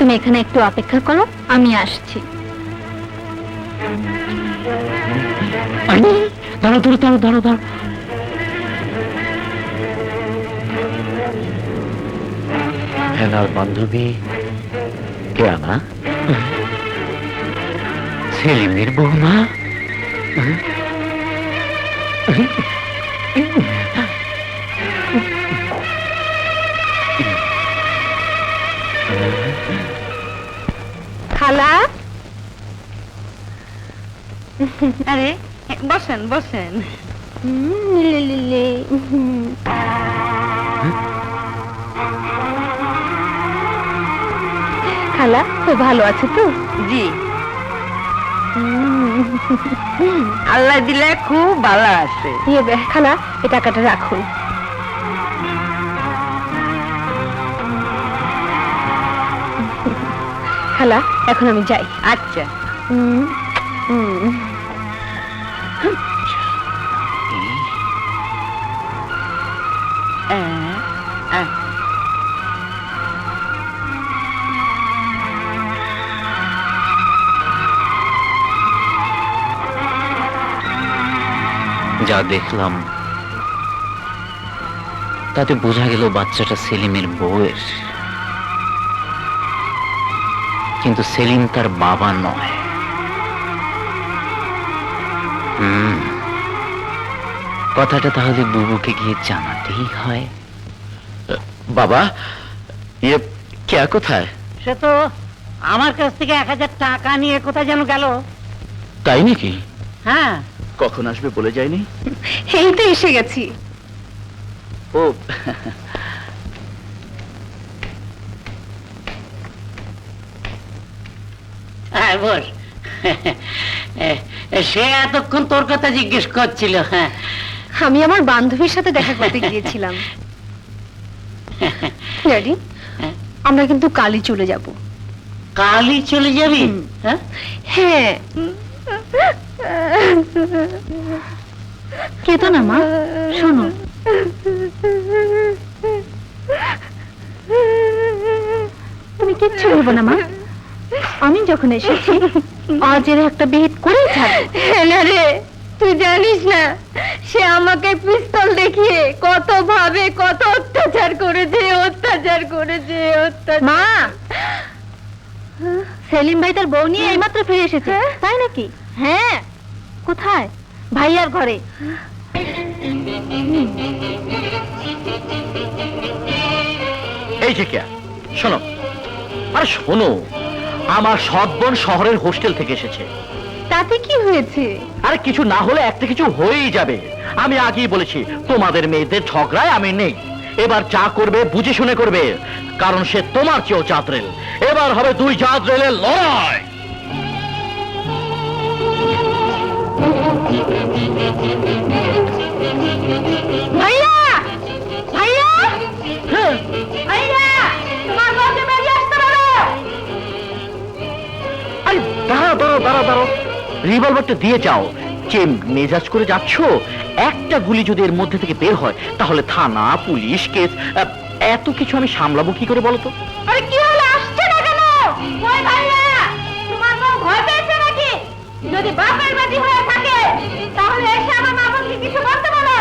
তুমি এখানে একটু অপেক্ষা করো, আমি আসছি। দাঁড়াও দাঁড়াও দাঁড়াও দাঁড়াও দাঁড়াও। হেনার বান্ধবী কেনা, সেলিমের বৌমা। খালা, আরে বসেন বসেন। খালা খুব ভালো আছে তো? জি, আল্লাহ দিলে খুব ভালো আছে। খালা, এই টাকাটা রাখুন। খালা, এখন আমি যাই। আচ্ছা, যা দেখলাম তাতে বোঝা গেল বাচ্চাটা সেলিমের বউয়ের, কিন্তু সেলিম তার বাবা নয়। কথাটা তাহলে বুবুকে গিয়ে জানাতেই হয়। বাবা, ইয়ে কে কোথায়? সে তো আমার কাছ থেকে 1000 টাকা নিয়ে কোথায় যেন গেল। তাই নাকি? হ্যাঁ, কখন আসবে বলে যায়নি? এই তো এসে গেছি। ও, হ্যাঁ বস। সে এতক্ষণ তোর কথা জিজ্ঞেস করছিল। হ্যাঁ, আমি আমার বান্ধবীর সাথে দেখা করতে গিয়েছিলাম। ড্যাডি, আমরা কিন্তু কালই চলে যাব। কালই চলে যাবি? হ্যাঁ, হ্যাঁ। কেতো না মা, শোনো। তুমি কিচ্ছু ভেবো না মা, আমি যখন এসেছি আজের একটা বিহিত করেই ছাড়বো। না রে, তুই জানিস না সে আমাকে পিস্তল দেখিয়ে কত ভাবে কত অত্যাচার করেছে, অত্যাচার করেছে, অত্যাচার। মা, সেলিম ভাই তার বউ নিয়ে এইমাত্র ফিরে এসেছে। তাই নাকি? হ্যাঁ। কোথায়? ভাইয়ার ঘরে। এই যে কে, শোনো। আরে শোনো, আমার সৎ বোন শহরের হোস্টেল থেকে এসেছে। তাতে কি হয়েছে? আরে কিছু না হলে একটা কিছু হয়েই যাবে। আমি আগেই বলেছি তোমাদের মেয়েদের ঝগড়ায় আমি নেই। এবার যা করবে বুঝে শুনে করবে, কারণ সে তোমার চেয়েও জাতরেল। এবার হবে 2 জাতরেলের লড়াই। ভাইয়া, ভাইয়া, ভাইয়া, তোমার বউকে বেরিয়ে আসতে বলো। আরে দাঁড়াও দাঁড়াও দাঁড়াও দাঁড়াও, রিভলভারটা দিয়ে যাও। যে মেজাজ করে যাচ্ছ, একটা গুলি যদি এর মধ্যে থেকে বের হয় তাহলে থানা, পুলিশ, কেস, এত কিছু আমি সামলাবো কি করে বলো তো? আরে কি হলো, আসছে না কেন? ওই ভাইয়া, তোমার বউ ভয় পেয়েছে নাকি? যদি বাপের বাড়ি হয়ে থাকে তাহলে এসে আমার মা বোনকে কিছু বলতে বলো।